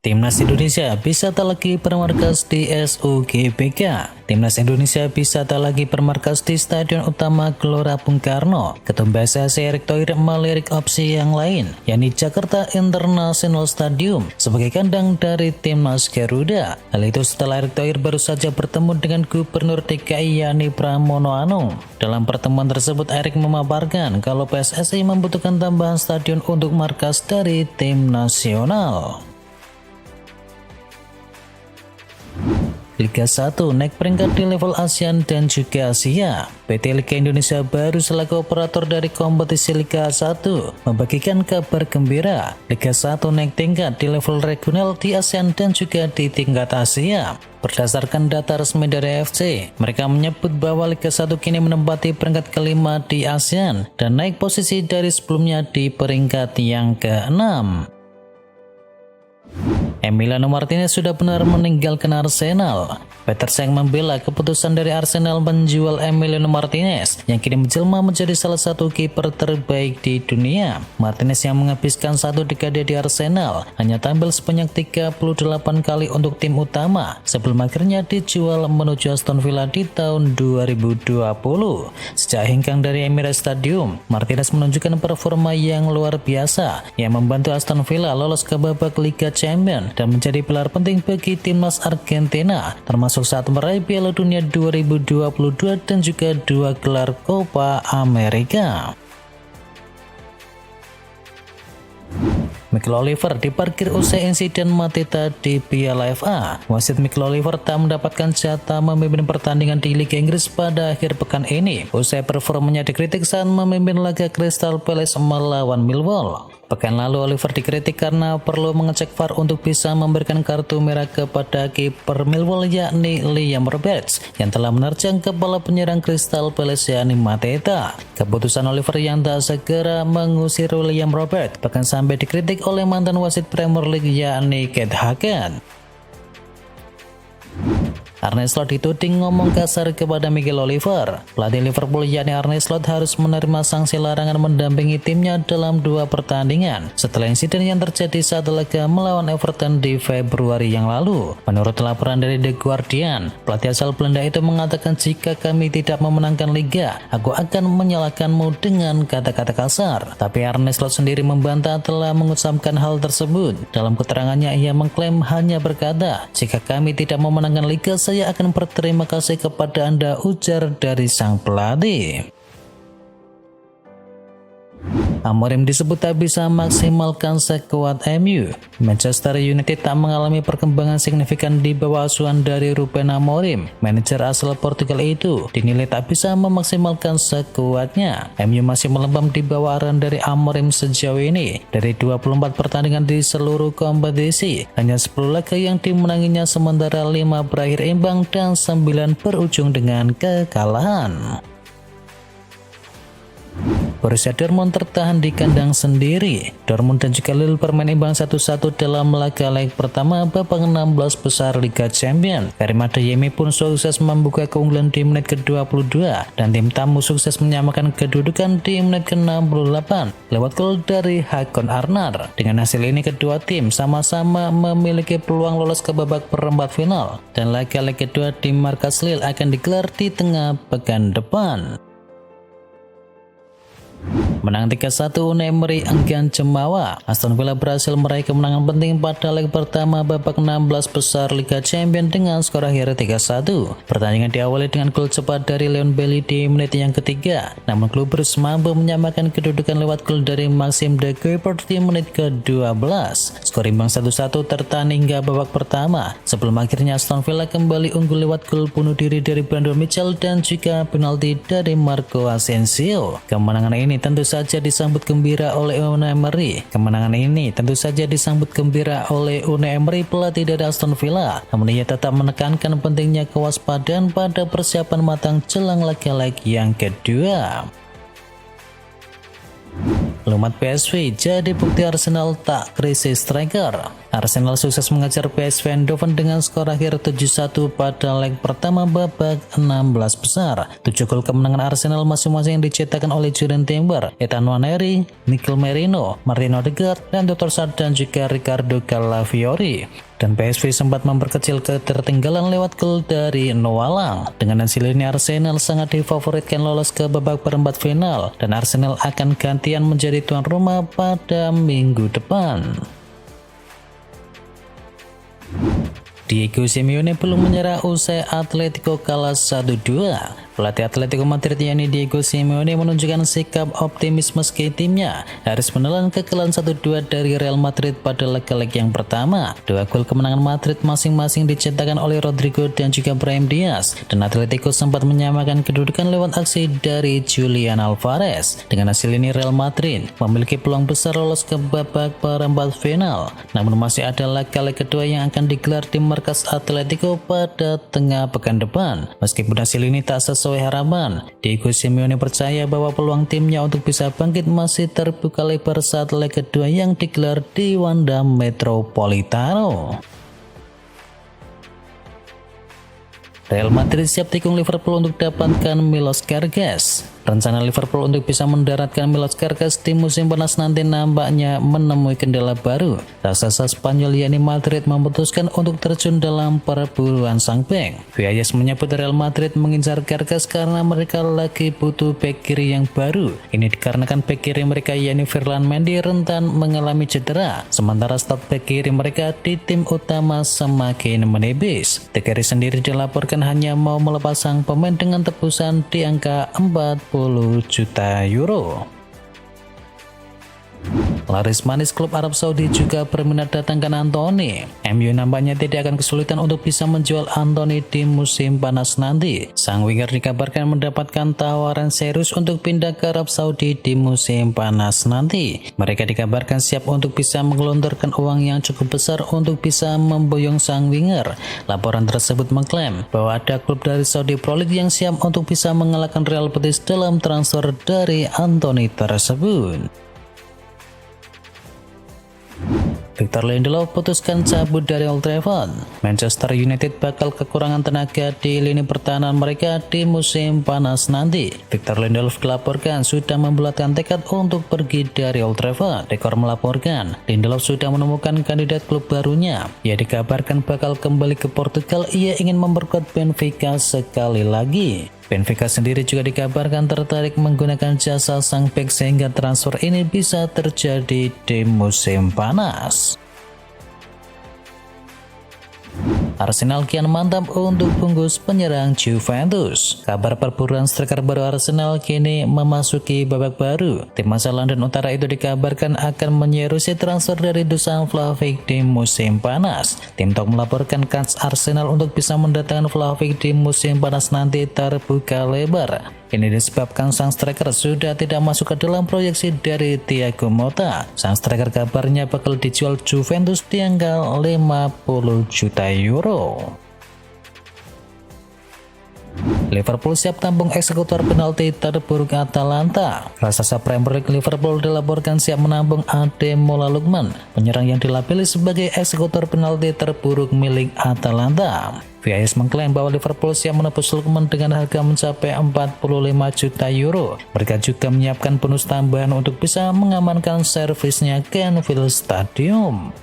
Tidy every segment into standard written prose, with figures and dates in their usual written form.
Timnas Indonesia bisa tak lagi bermarkas di SUGBK. Timnas Indonesia bisa tak lagi bermarkas di Stadion Utama Gelora Bung Karno. Ketum PSSI Erick Thohir melirik opsi yang lain, yakni Jakarta International Stadium sebagai kandang dari Timnas Garuda. Hal itu setelah Erick Thohir baru saja bertemu dengan Gubernur DKI yakni Pramono Anung. Dalam pertemuan tersebut, Erick memaparkan kalau PSSI membutuhkan tambahan stadion untuk markas dari tim nasional. Liga 1 naik peringkat di level ASEAN dan juga Asia. PT Liga Indonesia baru selaku operator dari kompetisi Liga 1 membagikan kabar gembira. Liga 1 naik tingkat di level regional di ASEAN dan juga di tingkat Asia. Berdasarkan data resmi dari AFC, mereka menyebut bahwa Liga 1 kini menempati peringkat kelima di ASEAN dan naik posisi dari sebelumnya di peringkat yang ke-6. Emiliano Martinez sudah benar meninggalkan Arsenal. Peter Cech membela keputusan dari Arsenal menjual Emiliano Martinez yang kini menjelma menjadi salah satu kiper terbaik di dunia. Martinez yang menghabiskan satu dekade di Arsenal hanya tampil sebanyak 38 kali untuk tim utama sebelum akhirnya dijual menuju Aston Villa di tahun 2020. Sejak hengkang dari Emirates Stadium, Martinez menunjukkan performa yang luar biasa yang membantu Aston Villa lolos ke babak Liga Champions dan menjadi pilar penting bagi timnas Argentina, termasuk saat meraih Piala Dunia 2022 dan juga 2 gelar Copa America. Mikel Oliver diparkir usai insiden Mateta di Piala FA. Wasit Mikel Oliver tak mendapatkan jatah memimpin pertandingan di Liga Inggris pada akhir pekan ini. Usai performanya dikritik saat memimpin laga Crystal Palace melawan Millwall. Pekan lalu Oliver dikritik karena perlu mengecek VAR untuk bisa memberikan kartu merah kepada kiper Millwall yakni Liam Roberts yang telah menerjang kepala penyerang Crystal Palace yakni Mateta. Keputusan Oliver yang tak segera mengusir Liam Roberts bahkan sampai dikritik oleh mantan wasit Premier League yakni Keith Hagan. Arne Slot dituding ngomong kasar kepada Mikel Oliver. Pelatih Liverpool yakni Arne Slot harus menerima sanksi larangan mendampingi timnya dalam 2 pertandingan setelah insiden yang terjadi saat laga melawan Everton di Februari yang lalu. Menurut laporan dari The Guardian, pelatih asal Belanda itu mengatakan, "Jika kami tidak memenangkan liga, aku akan menyalahkanmu," dengan kata-kata kasar. Tapi Arne Slot sendiri membantah telah mengucapkan hal tersebut. Dalam keterangannya, ia mengklaim hanya berkata, "Jika kami tidak memenangkan liga, saya akan berterima kasih kepada Anda," ujar dari sang pelatih. Amorim disebut tak bisa maksimalkan sekuat MU. Manchester United tak mengalami perkembangan signifikan di bawah asuhan dari Ruben Amorim. Manajer asal Portugal itu dinilai tak bisa memaksimalkan sekuatnya. MU masih melempem di bawah arahan dari Amorim sejauh ini. Dari 24 pertandingan di seluruh kompetisi, hanya 10 laga yang dimenanginya sementara 5 berakhir imbang dan 9 berujung dengan kekalahan. Borussia Dortmund tertahan di kandang sendiri. Dortmund dan juga Lille bermain imbang 1-1 dalam laga leg pertama babak 16 besar Liga Champions. Karim Adeyemi pun sukses membuka keunggulan di menit ke-22 dan tim tamu sukses menyamakan kedudukan di menit ke-68 lewat gol dari Hakon Arnar. Dengan hasil ini kedua tim sama-sama memiliki peluang lolos ke babak perempat final dan laga leg kedua di markas Lille akan digelar di tengah pekan depan. Menang 3-1 Unai Emery enggan jemawa. Aston Villa berhasil meraih kemenangan penting pada leg pertama babak 16 besar Liga Champions dengan skor akhir 3-1. Pertandingan diawali dengan gol cepat dari Leon Bailey di menit yang ketiga. Namun klub Blues mampu menyamakan kedudukan lewat gol dari Maxime de Cuypers di menit ke-12. Skor imbang 1-1 tertahan hingga babak pertama sebelum akhirnya Aston Villa kembali unggul lewat gol bunuh diri dari Brandon Mitchell dan juga penalti dari Marco Asensio. Kemenangan ini tentu saja disambut gembira oleh Unai Emery. Pelatih dari Aston Villa. Namun ia tetap menekankan pentingnya kewaspadaan pada persiapan matang jelang laga-laga yang kedua. Lumat PSV jadi bukti Arsenal tak krisis striker. Arsenal sukses mengejar PSV Eindhoven dengan skor akhir 7-1 pada leg pertama babak 16 besar. 7 gol kemenangan Arsenal masing-masing dicetakkan oleh Julian Timber, Ethan Nwaneri, Mikel Merino, Martin Odegaard, dan Trossard dan juga Ricardo Calafiori. Dan PSV sempat memperkecil ketertinggalan lewat gol dari Noah Lang. Dengan hasil ini Arsenal sangat difavoritkan lolos ke babak perempat final dan Arsenal akan gantian menjadi tuan rumah pada minggu depan. Diego Simeone belum menyerah usai Atletico kalah 1-2. Pelatih Atletico Madrid yakni Diego Simeone menunjukkan sikap optimis meski timnya harus menelan kekalahan 1-2 dari Real Madrid pada leg yang pertama. 2 gol kemenangan Madrid masing-masing dicetakkan oleh Rodrigo dan juga Brahim Diaz, dan Atletico sempat menyamakan kedudukan lewat aksi dari Julian Alvarez. Dengan hasil ini Real Madrid memiliki peluang besar lolos ke babak perempat final. Namun masih ada leg kedua yang akan digelar di markas Atletico pada tengah pekan depan. Meskipun hasil ini tak sesuai harapan, Diego Simeone percaya bahwa peluang timnya untuk bisa bangkit masih terbuka lebar saat leg kedua yang digelar di Wanda Metropolitano. Real Madrid siap tikung Liverpool untuk dapatkan Milos Kerkez. Rencana Liverpool untuk bisa mendaratkan Milos Kerkez di musim panas nanti nampaknya menemui kendala baru. Raksasa Spanyol yakni Madrid memutuskan untuk terjun dalam perburuan sang bek. Viayas menyebut Real Madrid mengincar Kerkez karena mereka lagi butuh bek kiri yang baru. Ini dikarenakan bek kiri mereka yakni Ferland Mendy rentan mengalami cedera, sementara stok bek kiri mereka di tim utama semakin menipis. De Gea sendiri dilaporkan hanya mau melepas sang pemain dengan tebusan di angka 40 juta euro. Laris manis klub Arab Saudi juga berminat datangkan Antony. MU nampaknya tidak akan kesulitan untuk bisa menjual Antony di musim panas nanti. Sang winger dikabarkan mendapatkan tawaran serius untuk pindah ke Arab Saudi di musim panas nanti. Mereka dikabarkan siap untuk bisa menggelontorkan uang yang cukup besar untuk bisa memboyong sang winger. Laporan tersebut mengklaim bahwa ada klub dari Saudi Pro League yang siap untuk bisa mengalahkan Real Betis dalam transfer dari Antony tersebut. Victor Lindelof putuskan cabut dari Old Trafford. Manchester United bakal kekurangan tenaga di lini pertahanan mereka di musim panas nanti. Victor Lindelof dilaporkan sudah membulatkan tekad untuk pergi dari Old Trafford. Rekor melaporkan Lindelof sudah menemukan kandidat klub barunya. Ia dikabarkan bakal kembali ke Portugal. Ia ingin memperkuat Benfica sekali lagi. Benfica sendiri juga dikabarkan tertarik menggunakan jasa sang bek sehingga transfer ini bisa terjadi di musim panas. Arsenal kian mantap untuk bungkus penyerang Juventus. Kabar perburuan striker baru Arsenal kini memasuki babak baru. Tim asal London Utara itu dikabarkan akan menyerusi transfer dari Dusan Vlahovic di musim panas. Tim Talk melaporkan kans Arsenal untuk bisa mendatangkan Vlahovic di musim panas nanti terbuka lebar. Ini disebabkan sang striker sudah tidak masuk ke dalam proyeksi dari Thiago Motta. Sang striker kabarnya bakal dijual Juventus di angka 50 juta euro. Liverpool siap tampung eksekutor penalti terburuk Atalanta. Raksasa Premier League Liverpool dilaporkan siap menampung Ademola Lookman, penyerang yang dilabeli sebagai eksekutor penalti terburuk milik Atalanta. VAS mengklaim bahwa Liverpool siap menebus Lookman dengan harga mencapai 45 juta euro. Mereka juga menyiapkan bonus tambahan untuk bisa mengamankan servisnya ke Anfield Stadium.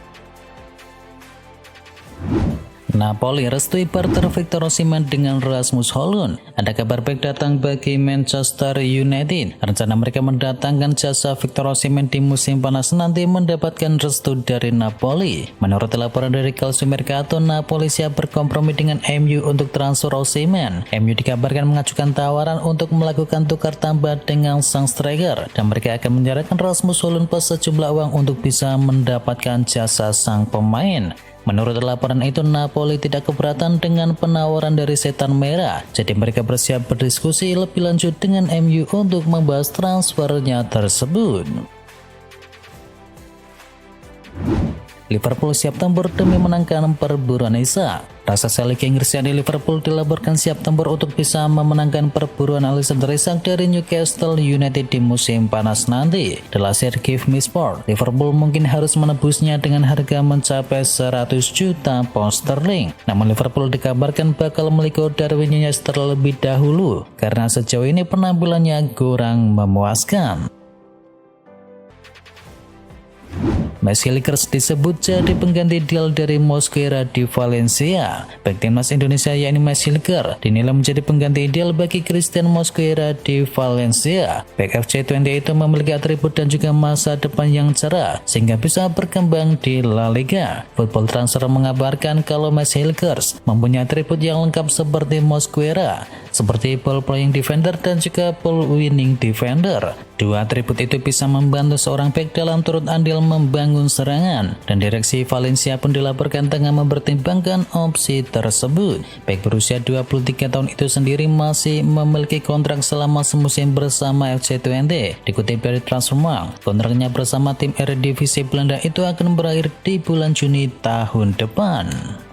Napoli restui barter Victor Osimhen dengan Rasmus Højlund. Ada kabar baik datang bagi Manchester United. Rencana mereka mendatangkan jasa Victor Osimhen di musim panas nanti mendapatkan restu dari Napoli. Menurut laporan dari Calcio Mercato, Napoli siap berkompromi dengan MU untuk transfer Osimhen. MU dikabarkan mengajukan tawaran untuk melakukan tukar tambah dengan sang striker, dan mereka akan menyerahkan Rasmus Højlund plus sejumlah uang untuk bisa mendapatkan jasa sang pemain. Menurut laporan itu, Napoli tidak keberatan dengan penawaran dari Setan Merah, jadi mereka bersiap berdiskusi lebih lanjut dengan MU untuk membahas transfernya tersebut. Liverpool siap tempur demi menangkan perburuan Isak. Raksasa Liga Inggris di Liverpool dilaporkan siap tempur untuk bisa memenangkan perburuan Alexander Isak dari Newcastle United di musim panas nanti. Dilansir Give Me Sport, Liverpool mungkin harus menebusnya dengan harga mencapai 100 juta pound sterling. Namun Liverpool dikabarkan bakal meligo Darwin Núñez terlebih dahulu karena sejauh ini penampilannya kurang memuaskan. Max Hilgers disebut jadi pengganti deal dari Mosquera di Valencia. Bek timnas Indonesia yakni Max Hilgers dinilai menjadi pengganti ideal bagi Christian Mosquera di Valencia. Bek FC20 itu memiliki atribut dan juga masa depan yang cerah sehingga bisa berkembang di La Liga. Football Transfer mengabarkan kalau Max Hilgers mempunyai atribut yang lengkap seperti Mosquera, seperti ball playing defender dan juga ball winning defender. Dua atribut itu bisa membantu seorang bek dalam turut andil membangun serangan, dan direksi Valencia pun dilaporkan tengah mempertimbangkan opsi tersebut. Bek berusia 23 tahun itu sendiri masih memiliki kontrak selama semusim bersama FC20. Dikutip dari Transfermarkt, kontraknya bersama tim Eredivisie Belanda itu akan berakhir di bulan Juni tahun depan.